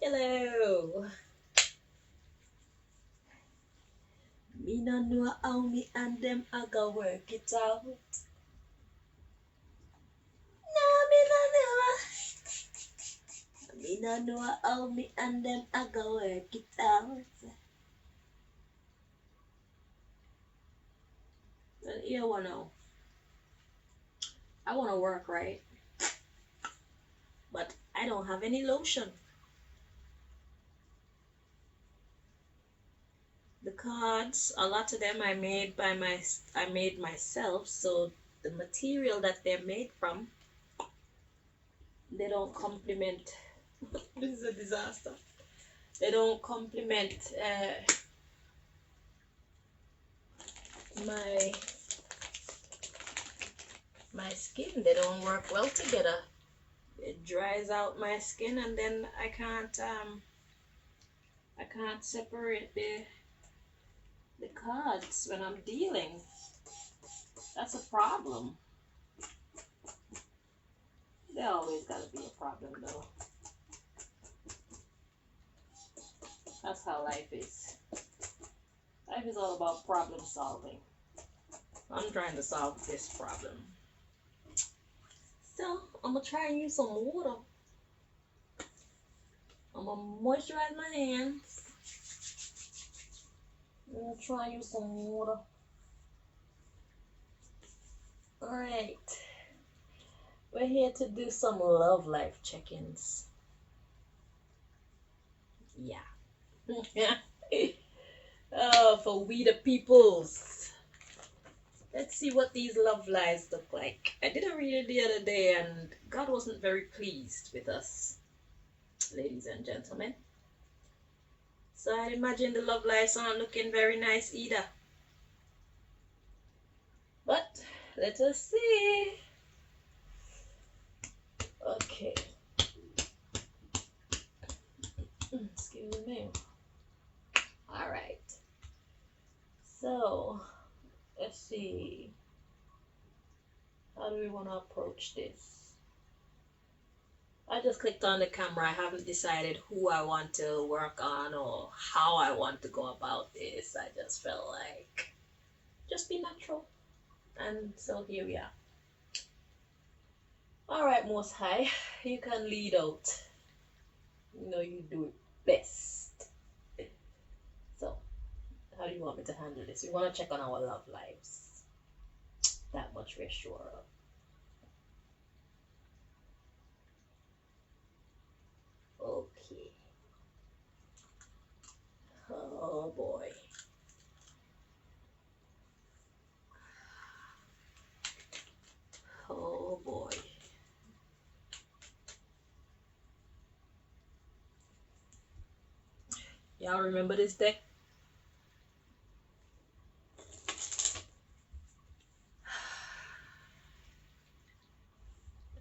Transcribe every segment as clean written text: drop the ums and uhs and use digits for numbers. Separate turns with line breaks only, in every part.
Hello. Me no know how me and them I go work it out. No, me no know. Me no know how me and them I go work it out. Well, you wanna. I wanna work right, but I don't have any lotion. The cards, a lot of them I made myself, so the material that they're made from, they don't complement. This is a disaster. They don't complement my my skin. They don't work well together. It dries out my skin, and then I can't separate the cards when I'm dealing. That's a problem. There always gotta be a problem though. That's how life is. Life is all about problem solving. I'm trying to solve this problem. So I'm gonna try and use some water. I'm gonna moisturize my hands. I'm gonna try and use some water. Alright. We're here to do some love life check-ins. Yeah. Oh, for we the peoples. Let's see what these love lives look like. I did a reading the other day and God wasn't very pleased with us, ladies and gentlemen. So I imagine the love lives aren't looking very nice either. But let us see. Okay. Excuse me. Alright. So let's see. How do we want to approach this? I just clicked on the camera. I haven't decided who I want to work on or how I want to go about this. I just felt like just be natural. And so here we are. Alright, Most High, you can lead out. You know you do it best. So, how do you want me to handle this? We want to check on our love lives. That much we're sure of. Okay. Oh boy. Oh boy. Y'all remember this deck?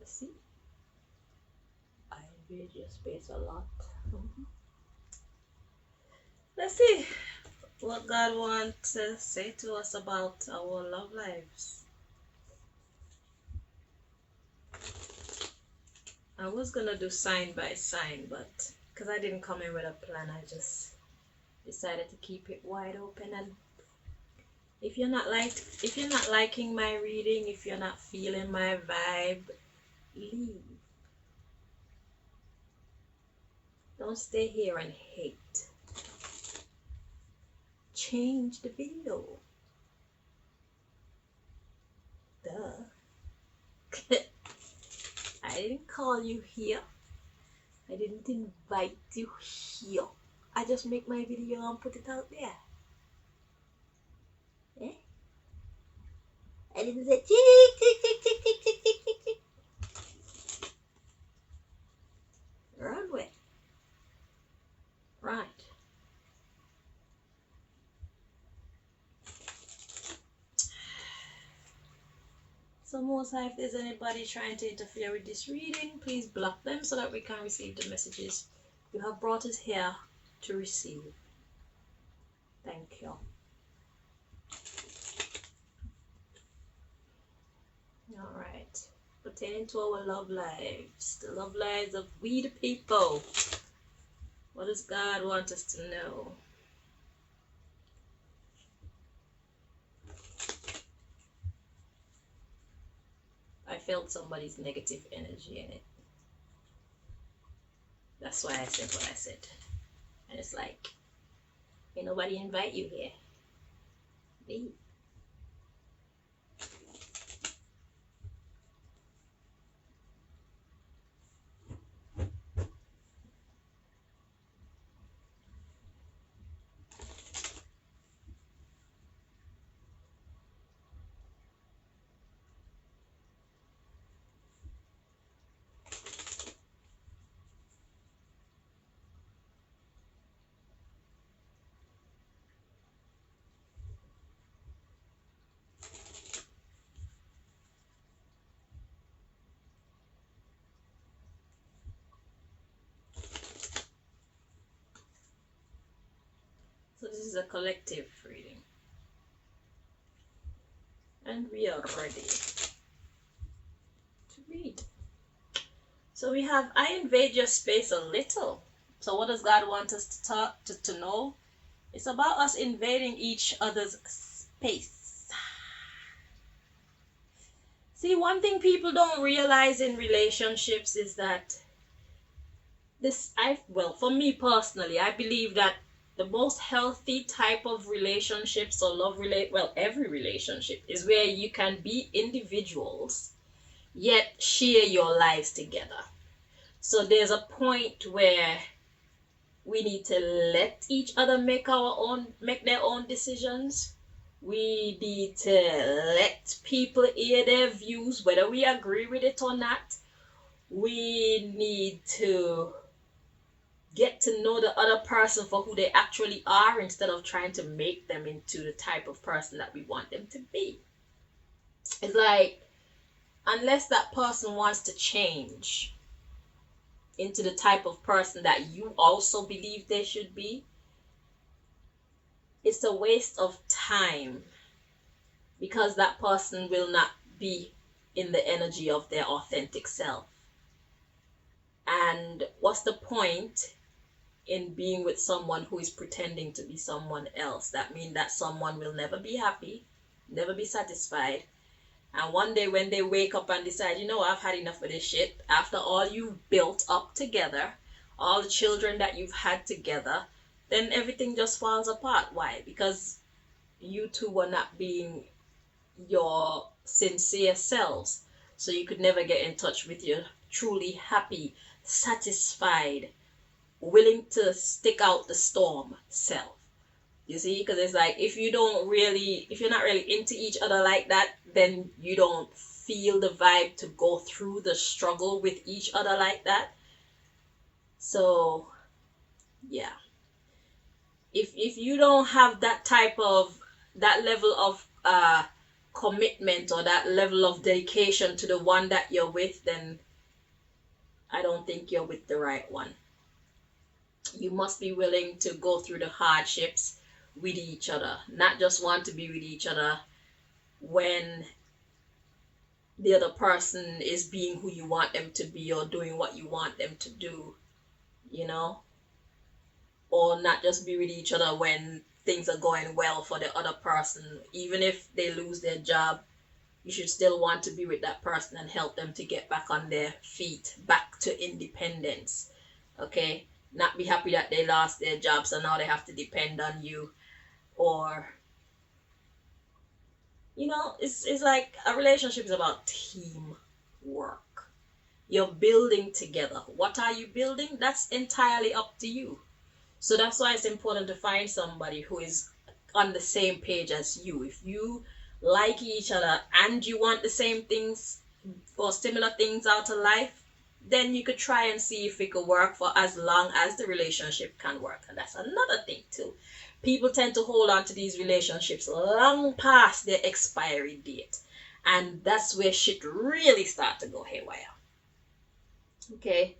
Let's see. I invade your space a lot. Let's see what God wants to say to us about our love lives. I was gonna do sign by sign, but because I didn't come in with a plan, I just decided to keep it wide open. And if you're not liking my reading, if you're not feeling my vibe, leave. Don't stay here and hate. Change the video. Duh. I didn't call you here. I didn't invite you here. I just make my video and put it out there. Eh? I didn't say tick, tick, tick, tick, tick, tick, tick, tick, tick. Run with. Right. So Most High, if there's anybody trying to interfere with this reading, please block them so that we can receive the messages you have brought us here to receive. Thank you. Alright. Pertaining to our love lives. The love lives of we the people. What does God want us to know? I felt somebody's negative energy in it. That's why I said what I said. And it's like, ain't nobody invite you here. Leave. So this is a collective reading. And we are ready to read. So we have, I invade your space a little. So what does God want us to talk to know? It's about us invading each other's space. See, one thing people don't realize in relationships is that for me personally, I believe that the most healthy type of relationships or every relationship is where you can be individuals yet share your lives together. So there's a point where we need to let each other make their own decisions. We need to let people hear their views, whether we agree with it or not. We need to get to know the other person for who they actually are instead of trying to make them into the type of person that we want them to be. It's like, unless that person wants to change into the type of person that you also believe they should be, it's a waste of time, because that person will not be in the energy of their authentic self. And what's the point in being with someone who is pretending to be someone else? That means that someone will never be happy, never be satisfied. And one day when they wake up and decide, I've had enough of this shit, after all you've built up together, all the children that you've had together, then everything just falls apart. Why? Because you two were not being your sincere selves. So you could never get in touch with your truly happy, satisfied, willing to stick out the storm self. You see, because it's like, if you're not really into each other like that, then you don't feel the vibe to go through the struggle with each other like that. So yeah, if you don't have that level of commitment or that level of dedication to the one that you're with, then I don't think you're with the right one. You must be willing to go through the hardships with each other, not just want to be with each other when the other person is being who you want them to be or doing what you want them to do, or not just be with each other when things are going well for the other person. Even if they lose their job, you should still want to be with that person and help them to get back on their feet, back to independence. Okay? Not be happy that they lost their job, so now they have to depend on you. Or, it's like a relationship is about teamwork. You're building together. What are you building? That's entirely up to you. So that's why it's important to find somebody who is on the same page as you. If you like each other and you want the same things or similar things out of life, then you could try and see if it could work for as long as the relationship can work. And that's another thing too. People tend to hold on to these relationships long past their expiry date. And that's where shit really start to go haywire. Okay?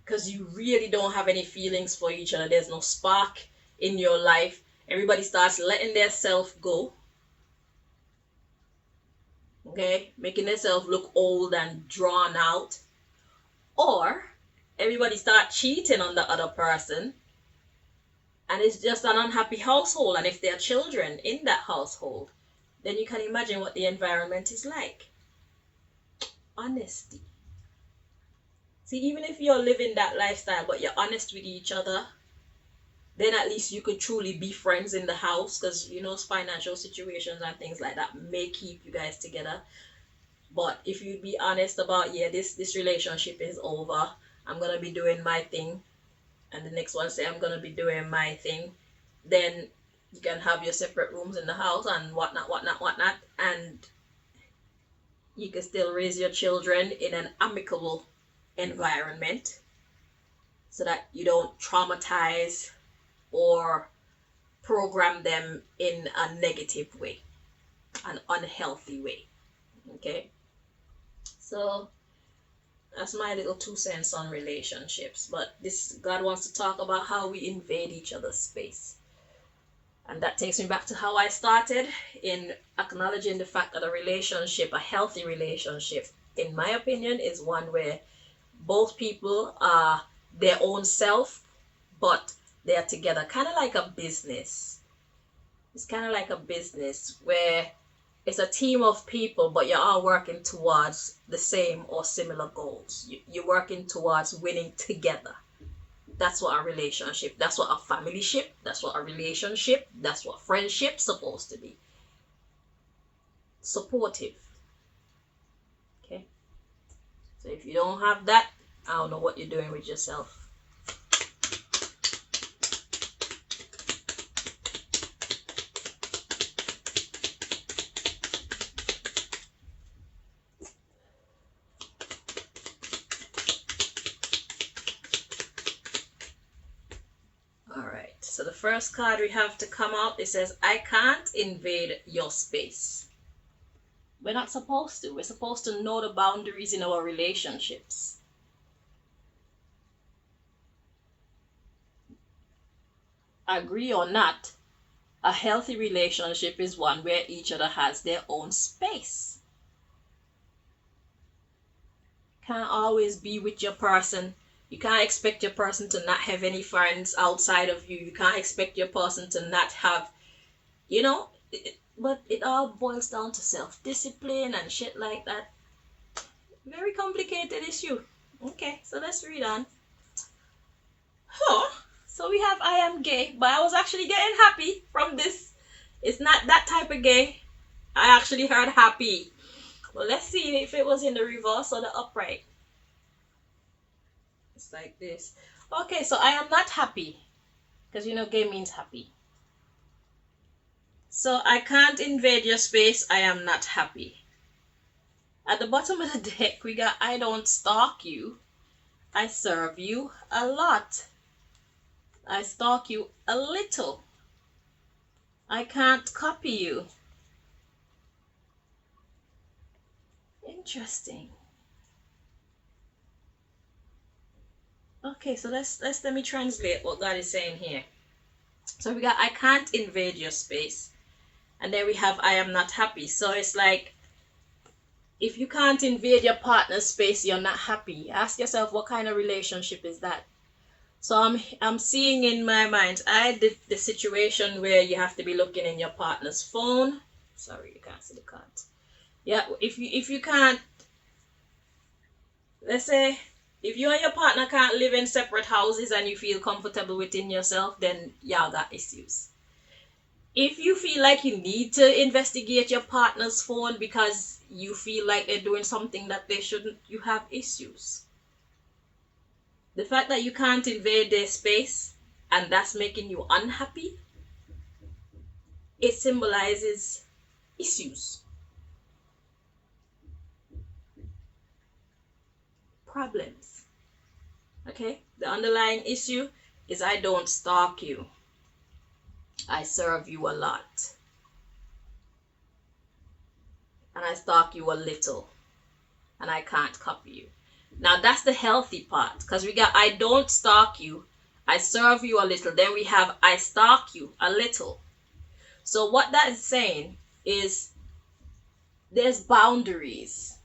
Because you really don't have any feelings for each other. There's no spark in your life. Everybody starts letting their self go. Okay? Making themselves look old and drawn out. Or everybody start cheating on the other person and it's just an unhappy household, and if there are children in that household, then you can imagine what the environment is like. Honesty. See, even if you're living that lifestyle but you're honest with each other, then at least you could truly be friends in the house, because financial situations and things like that may keep you guys together. But if you be honest about, yeah, this relationship is over, I'm gonna be doing my thing, and the next one say I'm gonna be doing my thing, then you can have your separate rooms in the house and whatnot, and you can still raise your children in an amicable environment so that you don't traumatize or program them in a negative way, an unhealthy way. Okay? So that's my little 2 cents on relationships. But this God wants to talk about how we invade each other's space. And that takes me back to how I started in acknowledging the fact that a healthy relationship, in my opinion, is one where both people are their own self, but they are together. Kind of like a business. It's kind of like a business where it's a team of people, but you're all working towards the same or similar goals. You're working towards winning together. That's what a relationship, that's what a family ship, that's what a relationship, that's what friendship's supposed to be. Supportive. Okay? So if you don't have that, I don't know what you're doing with yourself. So the first card we have to come out, it says, I can't invade your space. We're not supposed to. We're supposed to know the boundaries in our relationships. Agree or not, a healthy relationship is one where each other has their own space. Can't always be with your person. You can't expect your person to not have any friends outside of you. You can't expect your person to not have, but it all boils down to self-discipline and shit like that. Very complicated issue. Okay, so let's read on. So we have I am gay, but I was actually getting happy from this. It's not that type of gay. I actually heard happy. Well, let's see if it was in the reverse or the upright. It's like this. Okay, so I am not happy. Because gay means happy. So I can't invade your space. I am not happy. At the bottom of the deck, we got I don't stalk you. I serve you a lot. I stalk you a little. I can't copy you. Interesting. Okay, so let me translate what God is saying here. So we got I can't invade your space. And then we have I am not happy. So it's like, if you can't invade your partner's space, you're not happy. Ask yourself, what kind of relationship is that? So I'm seeing in my mind, I did the situation where you have to be looking in your partner's phone. Sorry, you can't see the cards. Yeah, if you can't, let's say, if you and your partner can't live in separate houses and you feel comfortable within yourself, then y'all got issues. If you feel like you need to investigate your partner's phone because you feel like they're doing something that they shouldn't, you have issues. The fact that you can't invade their space and that's making you unhappy, it symbolizes issues. Problems. Okay? The underlying issue is I don't stalk you. I serve you a lot. And I stalk you a little. And I can't copy you. Now that's the healthy part. Because we got I don't stalk you. I serve you a little. Then we have I stalk you a little. So what that is saying is there's boundaries.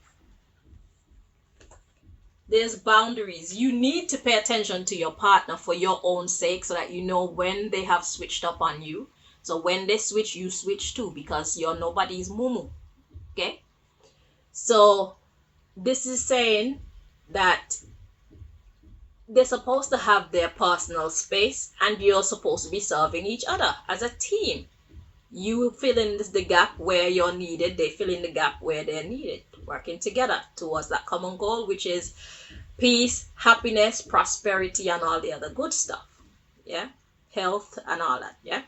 There's boundaries. You need to pay attention to your partner for your own sake so that you know when they have switched up on you. So when they switch, you switch too because you're nobody's mumu. Okay? So this is saying that they're supposed to have their personal space and you're supposed to be serving each other as a team. You fill in the gap where you're needed, they fill in the gap where they're needed, working together towards that common goal, which is peace, happiness, prosperity, and all the other good stuff. Yeah, health and all that. Yeah.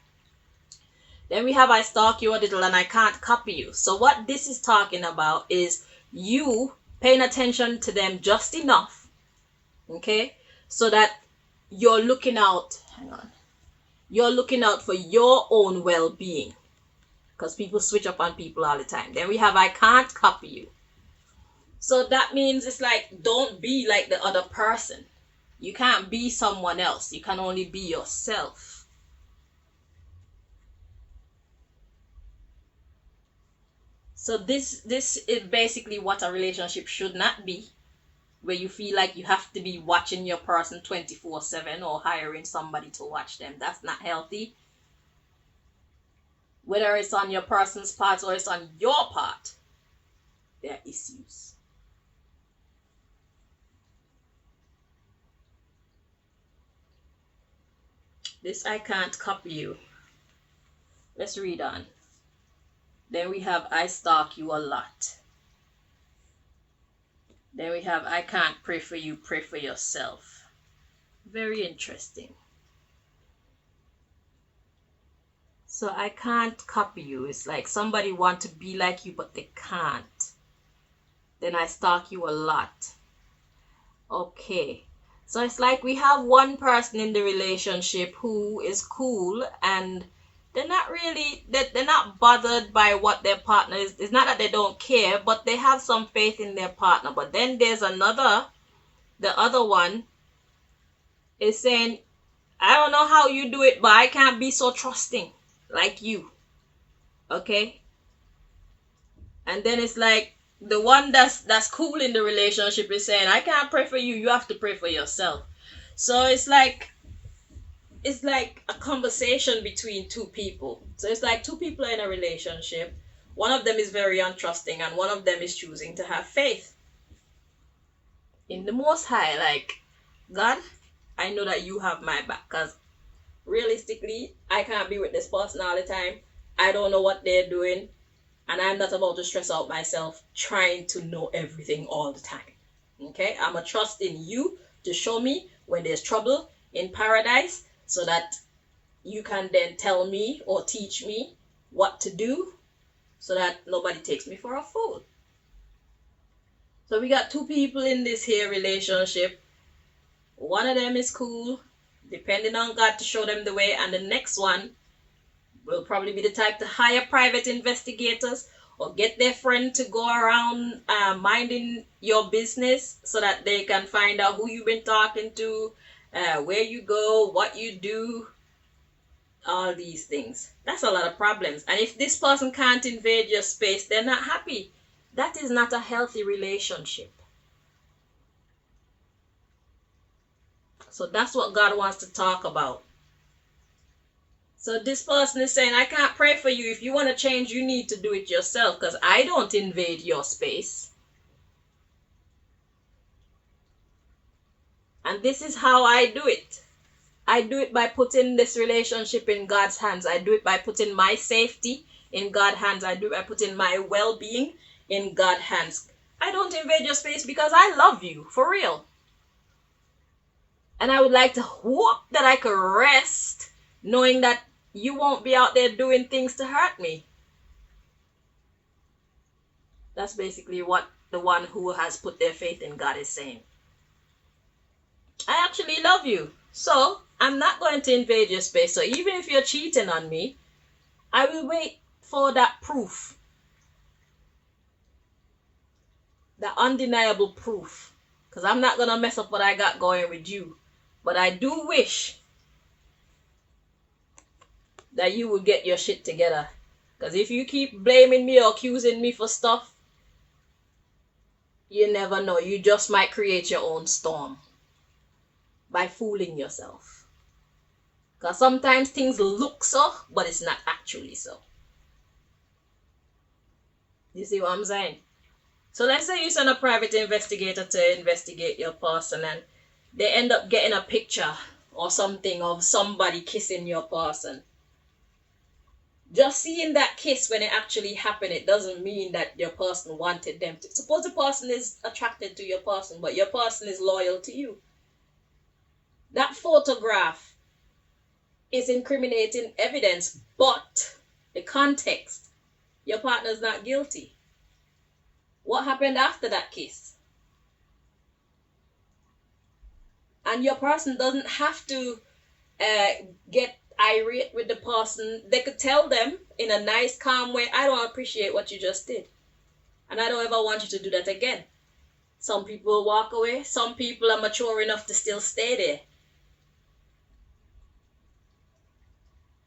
Then we have I stalk you a little and I can't copy you. So what this is talking about is you paying attention to them just enough, okay, so that you're looking out. Hang on. You're looking out for your own well-being because people switch up on people all the time. Then we have I can't copy you. So that means it's like don't be like the other person. You can't be someone else. You can only be yourself. So this is basically what a relationship should not be, where you feel like you have to be watching your person 24/7 or hiring somebody to watch them. That's not healthy. Whether it's on your person's part or it's on your part, there are issues. This I can't copy you. Let's read on. Then we have I stalk you a lot. Then we have I can't pray for you, pray for yourself. Very interesting. So I can't copy you. It's like somebody want to be like you, but they can't. Then I stalk you a lot. Okay. So it's like we have one person in the relationship who is cool and they're not really they're not bothered by what their partner is. It's not that they don't care, but they have some faith in their partner. But then there's the other one is saying, I don't know how you do it, but I can't be so trusting like you. Okay? And then it's like the one that's cool in the relationship is saying, I can't pray for you, you have to pray for yourself. So it's like a conversation between two people. So it's like two people are in a relationship. One of them is very untrusting and one of them is choosing to have faith in the Most High. Like, God, I know that you have my back because realistically, I can't be with this person all the time. I don't know what they're doing. And I'm not about to stress out myself trying to know everything all the time. Okay? I'm a trust in you to show me when there's trouble in paradise so that you can then tell me or teach me what to do so that nobody takes me for a fool. So we got two people in this here relationship. One of them is cool, depending on God to show them the way, and the next one will probably be the type to hire private investigators or get their friend to go around minding your business so that they can find out who you've been talking to, where you go, what you do, all these things. That's a lot of problems. And if this person can't invade your space, they're not happy. That is not a healthy relationship. So that's what God wants to talk about. So this person is saying, I can't pray for you. If you want to change, you need to do it yourself because I don't invade your space. And this is how I do it. I do it by putting this relationship in God's hands. I do it by putting my safety in God's hands. I do it by putting my well-being in God's hands. I don't invade your space because I love you, for real. And I would like to hope that I could rest knowing that you won't be out there doing things to hurt me. That's basically what the one who has put their faith in God is saying. I actually love you. So I'm not going to invade your space. So even if you're cheating on me, I will wait for that proof. The undeniable proof. Because I'm not going to mess up what I got going with you. But I do wish that you would get your shit together. Because if you keep blaming me or accusing me for stuff, You never know. You just might create your own storm by fooling yourself. Because sometimes things look so, but it's not actually so. You see what I'm saying? So let's say you send a private investigator to investigate your person and they end up getting a picture or something of somebody kissing your person. Just seeing that kiss when it actually happened, it doesn't mean that your person wanted them to. Suppose the person is attracted to your person, but your person is loyal to you. That photograph is incriminating evidence, but the context, your partner's not guilty. What happened after that kiss? And your person doesn't have to get irate with the person. They could tell them in a nice, calm way, I don't appreciate what you just did. And I don't ever want you to do that again. Some people walk away. Some people are mature enough to still stay there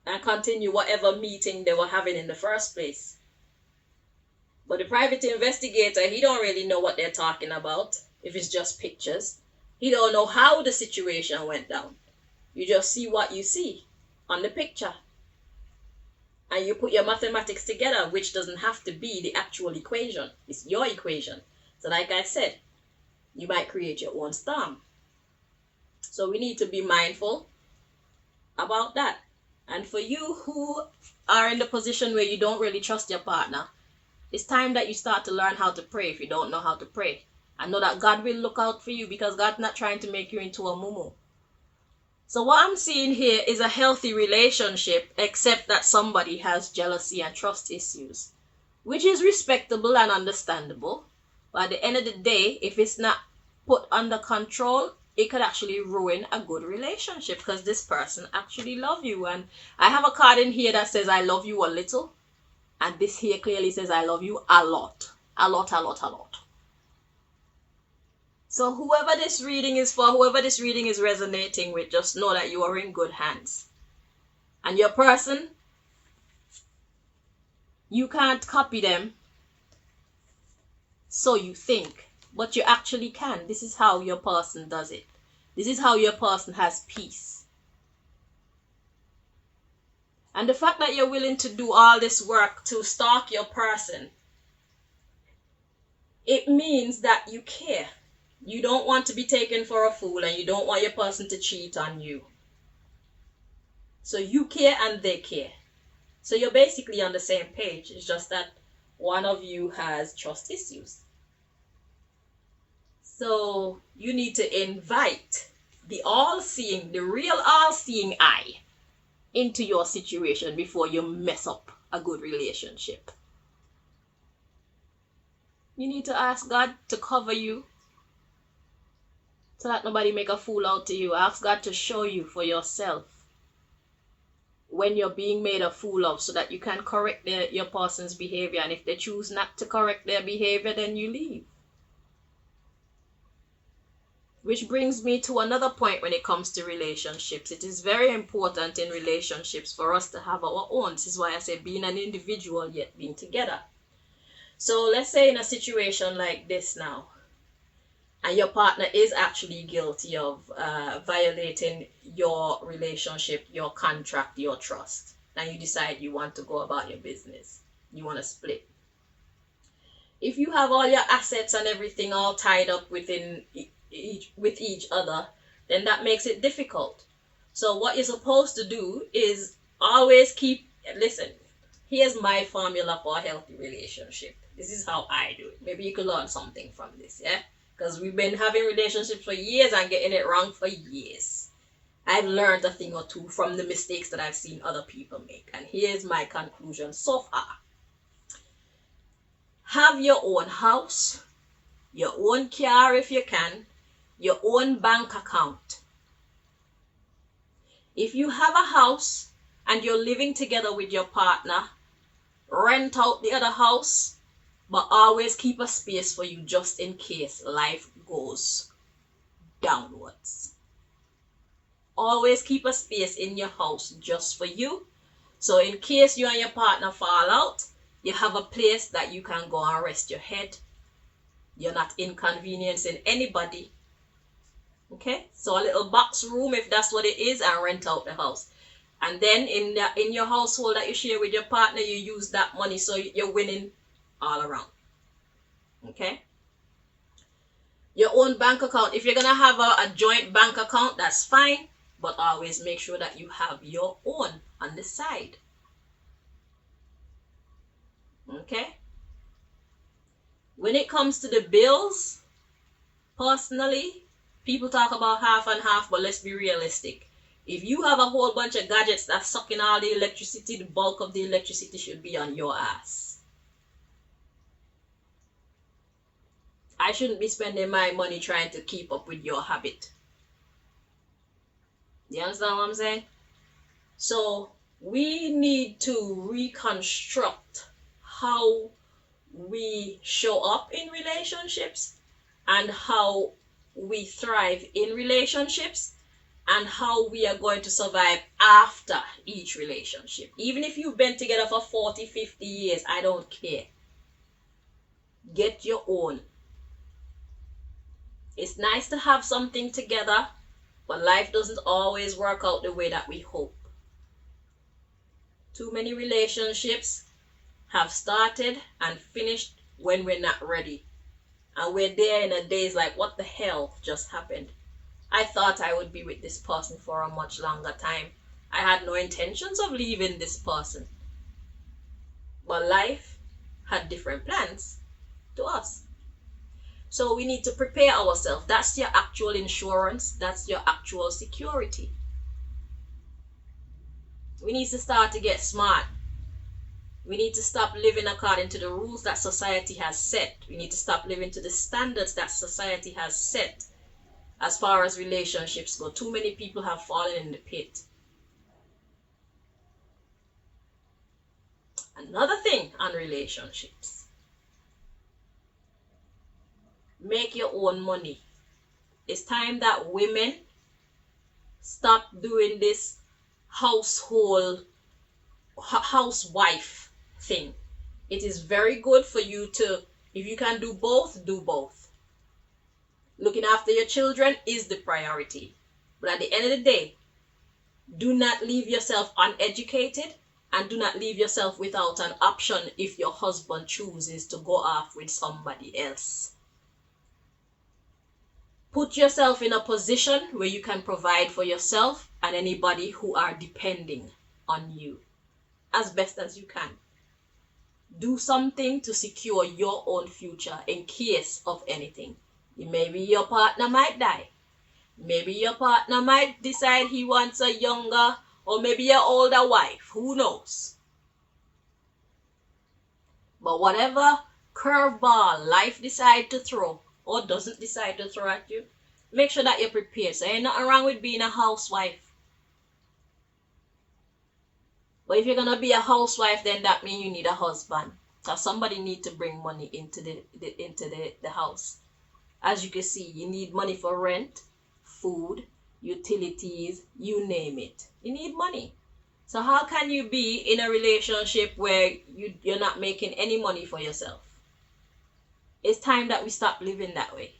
and continue whatever meeting they were having in the first place. But the private investigator, he don't really know what they're talking about if it's just pictures. He don't know how the situation went down. You just see what you see on the picture. And you put your mathematics together, which doesn't have to be the actual equation. It's your equation. So like I said, you might create your own storm. So we need to be mindful about that. And for you who are in the position where you don't really trust your partner, it's time that you start to learn how to pray if you don't know how to pray. And know that God will look out for you because God's not trying to make you into a mumu. So what I'm seeing here is a healthy relationship, except that somebody has jealousy and trust issues, which is respectable and understandable. But at the end of the day, if it's not put under control, it could actually ruin a good relationship because this person actually love you. And I have a card in here that says I love you a little. And this here clearly says I love you a lot. A lot, a lot, a lot. So whoever this reading is for, whoever this reading is resonating with, just know that you are in good hands. And your person, you can't copy them, so you think, but you actually can. This is how your person does it. This is how your person has peace. And the fact that you're willing to do all this work to stalk your person, it means that you care. You don't want to be taken for a fool and you don't want your person to cheat on you. So you care and they care. So you're basically on the same page. It's just that one of you has trust issues. So you need to invite the all-seeing, the real all-seeing eye into your situation before you mess up a good relationship. You need to ask God to cover you so that nobody make a fool out of you. Ask God to show you for yourself when you're being made a fool of so that you can correct your person's behavior. And if they choose not to correct their behavior, then you leave. Which brings me to another point when it comes to relationships. It is very important in relationships for us to have our own. This is why I say being an individual yet being together. So let's say in a situation like this now, and your partner is actually guilty of violating your relationship, your contract, your trust, and you decide you want to go about your business, you want to split. If you have all your assets and everything all tied up with each other, then that makes it difficult. So what you're supposed to do is always listen, here's my formula for a healthy relationship. This is how I do it. Maybe you could learn something from this, yeah? Because we've been having relationships for years and getting it wrong for years. I've learned a thing or two from the mistakes that I've seen other people make. And here's my conclusion so far. Have your own house, your own car if you can, your own bank account. If you have a house and you're living together with your partner, rent out the other house, but always keep a space for you just in case life goes downwards. Always keep a space in your house just for you. So in case you and your partner fall out, you have a place that you can go and rest your head You're not inconveniencing anybody. Okay, so a little box room, if that's what it is, and rent out the house. And then in your household that you share with your partner, you use that money, so you're winning all around. Okay, your own bank account. If you're gonna have a joint bank account, that's fine, but always make sure that you have your own on the side. Okay, when it comes to the bills, personally, people talk about half and half, but let's be realistic. If you have a whole bunch of gadgets that's sucking all the electricity, the bulk of the electricity should be on your ass. I shouldn't be spending my money trying to keep up with your habit. You understand what I'm saying? So we need to reconstruct how we show up in relationships and how we thrive in relationships and how we are going to survive after each relationship. Even if you've been together for 40, 50 years, I don't care. Get your own. It's nice to have something together, but life doesn't always work out the way that we hope. Too many relationships have started and finished when we're not ready. And we're there in a daze like, what the hell just happened? I thought I would be with this person for a much longer time. I had no intentions of leaving this person. But life had different plans to us. So we need to prepare ourselves. That's your actual insurance. That's your actual security. We need to start to get smart. We need to stop living according to the rules that society has set. We need to stop living to the standards that society has set as far as relationships go. Too many people have fallen in the pit. Another thing on relationships. Make your own money. It's time that women stop doing this housewife thing. It is very good for you to, if you can do both, do both. Looking after your children is the priority. But at the end of the day, do not leave yourself uneducated and do not leave yourself without an option if your husband chooses to go off with somebody else. Put yourself in a position where you can provide for yourself and anybody who are depending on you as best as you can. Do something to secure your own future in case of anything. Maybe your partner might die. Maybe your partner might decide he wants a younger or maybe an older wife. Who knows? But whatever curveball life decides to throw or doesn't decide to throw at you, make sure that you're prepared. So ain't nothing wrong with being a housewife. But if you're going to be a housewife, then that means you need a husband. So somebody need to bring money into the house. As you can see, you need money for rent, food, utilities, you name it. You need money. So how can you be in a relationship where you're not making any money for yourself? It's time that we stop living that way.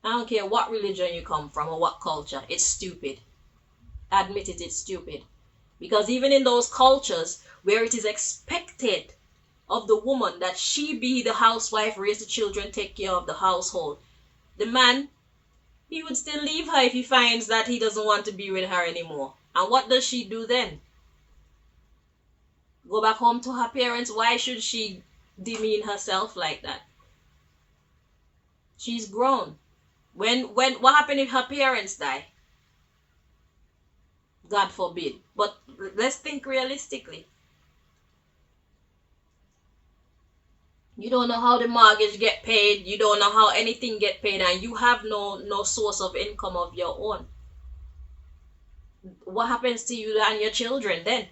I don't care what religion you come from or what culture. It's stupid. Admit it, it's stupid. Because even in those cultures where it is expected of the woman that she be the housewife, raise the children, take care of the household, the man, he would still leave her if he finds that he doesn't want to be with her anymore. And what does she do then? Go back home to her parents? Why should she demean herself like that? She's grown. What happened if her parents die? God forbid. But let's think realistically. You don't know how the mortgage get paid. You don't know how anything get paid, and you have no source of income of your own. What happens to you and your children then?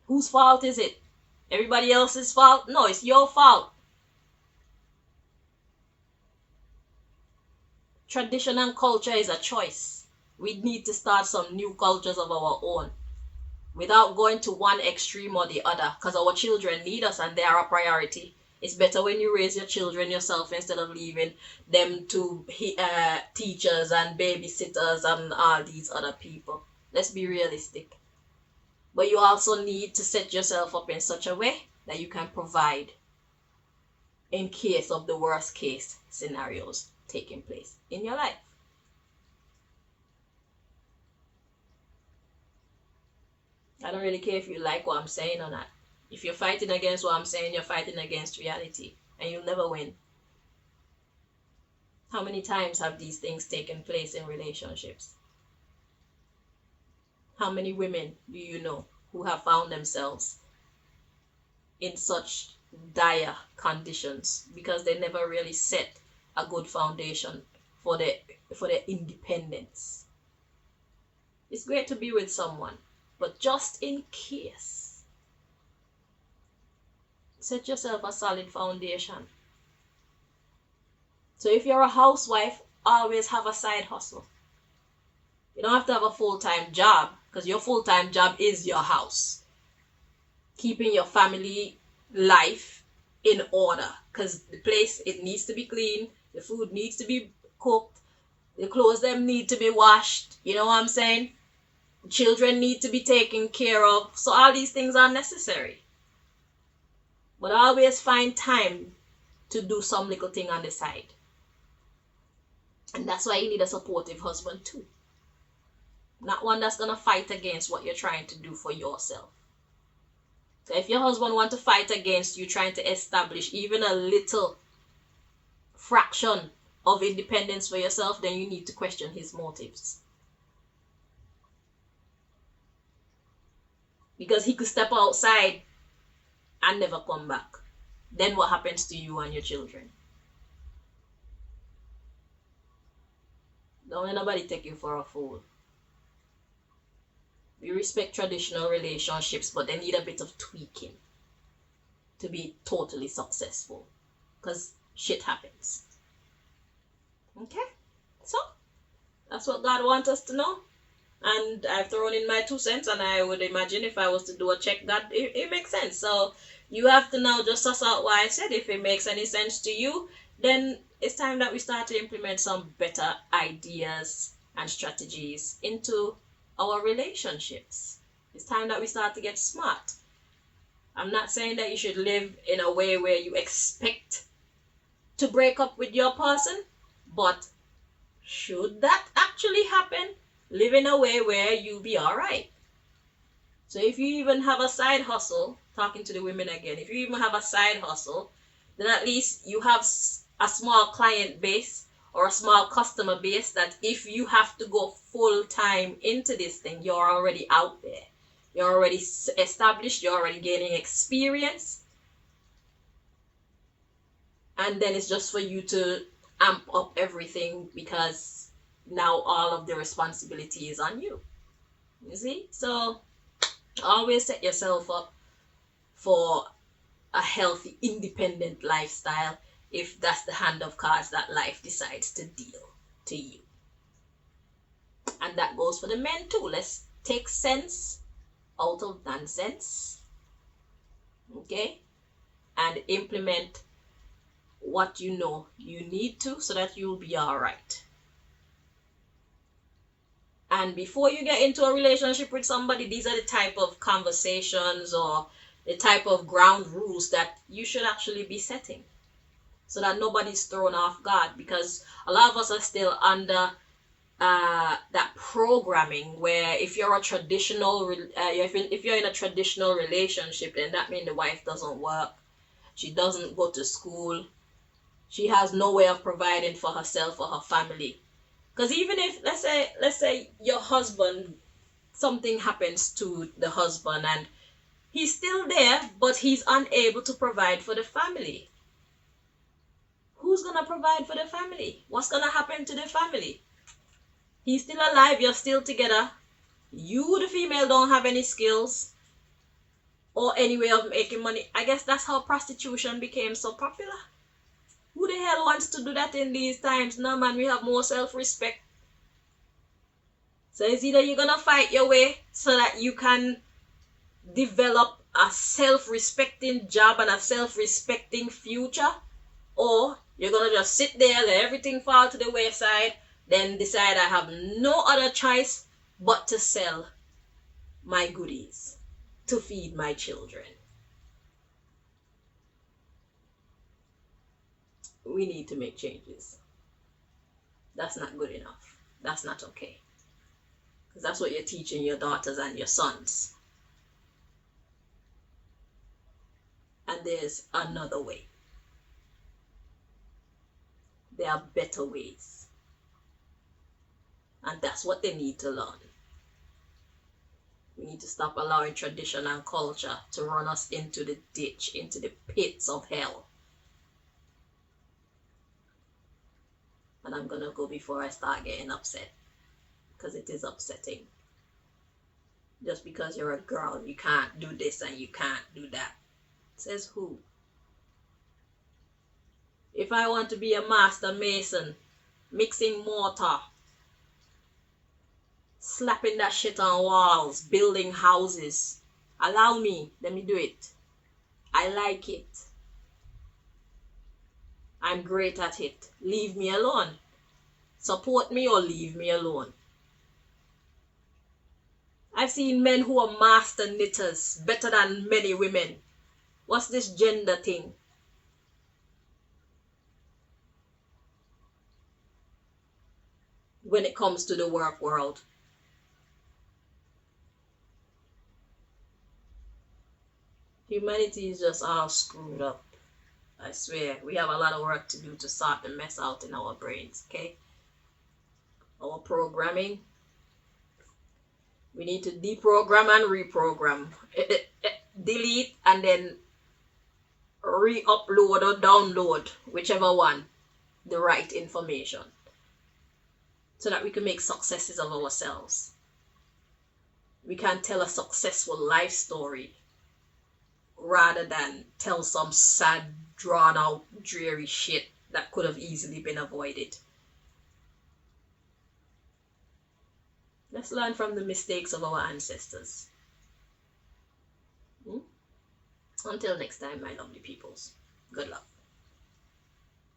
Whose fault is it? Everybody else's fault? No, it's your fault. Tradition and culture is a choice. We need to start some new cultures of our own without going to one extreme or the other, because our children need us and they are a priority. It's better when you raise your children yourself instead of leaving them to teachers and babysitters and all these other people. Let's be realistic. But you also need to set yourself up in such a way that you can provide in case of the worst case scenarios taking place in your life. I don't really care if you like what I'm saying or not. If you're fighting against what I'm saying, you're fighting against reality, and you'll never win. How many times have these things taken place in relationships? How many women do you know who have found themselves in such dire conditions because they never really set a good foundation for their independence? It's great to be with someone, but just in case, set yourself a solid foundation. So if you're a housewife, always have a side hustle. You don't have to have a full-time job, because your full-time job is your house. Keeping your family life in order, because the place, it needs to be clean, the food needs to be cooked, the clothes them need to be washed, you know what I'm saying? Children need to be taken care of. So all these things are necessary. But always find time to do some little thing on the side. And that's why you need a supportive husband too. Not one that's gonna fight against what you're trying to do for yourself. So if your husband wants to fight against you trying to establish even a little fraction of independence for yourself, then you need to question his motives. Because he could step outside and never come back. Then what happens to you and your children? Don't let nobody take you for a fool. We respect traditional relationships, but they need a bit of tweaking to be totally successful. Because shit happens. Okay? So, that's what God wants us to know. And I've thrown in my 2 cents, and I would imagine if I was to do a check, that it makes sense. So, you have to now just suss out what I said. If it makes any sense to you, then it's time that we start to implement some better ideas and strategies into our relationships. It's time that we start to get smart. I'm not saying that you should live in a way where you expect to break up with your person, but should that actually happen, live in a way where you'll be alright. So if you even have a side hustle, talking to the women again, if you even have a side hustle, then at least you have a small client base or a small customer base that if you have to go full time into this thing, you're already out there. You're already established, you're already gaining experience. And then it's just for you to amp up everything because now all of the responsibility is on you. You see? So always set yourself up for a healthy, independent lifestyle if that's the hand of cards that life decides to deal to you. And that goes for the men too. Let's take sense out of nonsense. Okay? And implement what you know you need to so that you'll be alright. And before you get into a relationship with somebody, these are the type of conversations or the type of ground rules that you should actually be setting so that nobody's thrown off guard, because a lot of us are still under that programming where if you're a traditional if you're in a traditional relationship, then that means the wife doesn't work, she doesn't go to school, she has no way of providing for herself or her family. Because even if let's say your husband, something happens to the husband and he's still there but he's unable to provide for the family, who's gonna provide for the family? What's gonna happen to the family? He's still alive, you're still together. You, the female, don't have any skills or any way of making money. I guess that's how prostitution became so popular. Who the hell wants to do that in these times? No, man, we have more self-respect. So it's either you're gonna fight your way so that you can develop a self-respecting job and a self-respecting future, or you're gonna just sit there, let everything fall to the wayside, then decide I have no other choice but to sell my goodies to feed my children. We need to make changes. That's not good enough. That's not okay. Because that's what you're teaching your daughters and your sons. And there's another way. There are better ways. And that's what they need to learn. We need to stop allowing tradition and culture to run us into the ditch, into the pits of hell. And I'm going to go before I start getting upset, because it is upsetting. Just because you're a girl, you can't do this and you can't do that. Says who? If I want to be a master mason, mixing mortar, slapping that shit on walls, building houses, allow me, let me do it. I like it. I'm great at it. Leave me alone. Support me or leave me alone. I've seen men who are master knitters, better than many women. What's this gender thing? When it comes to the work world. Humanity is just all screwed up. I swear, we have a lot of work to do to sort the mess out in our brains, okay? Our programming. We need to deprogram and reprogram. Delete and then re-upload or download, whichever one, the right information. So that we can make successes of ourselves. We can tell a successful life story rather than tell some sad, drawn out, dreary shit that could have easily been avoided. Let's learn from the mistakes of our ancestors. Until next time, my lovely peoples. Good luck.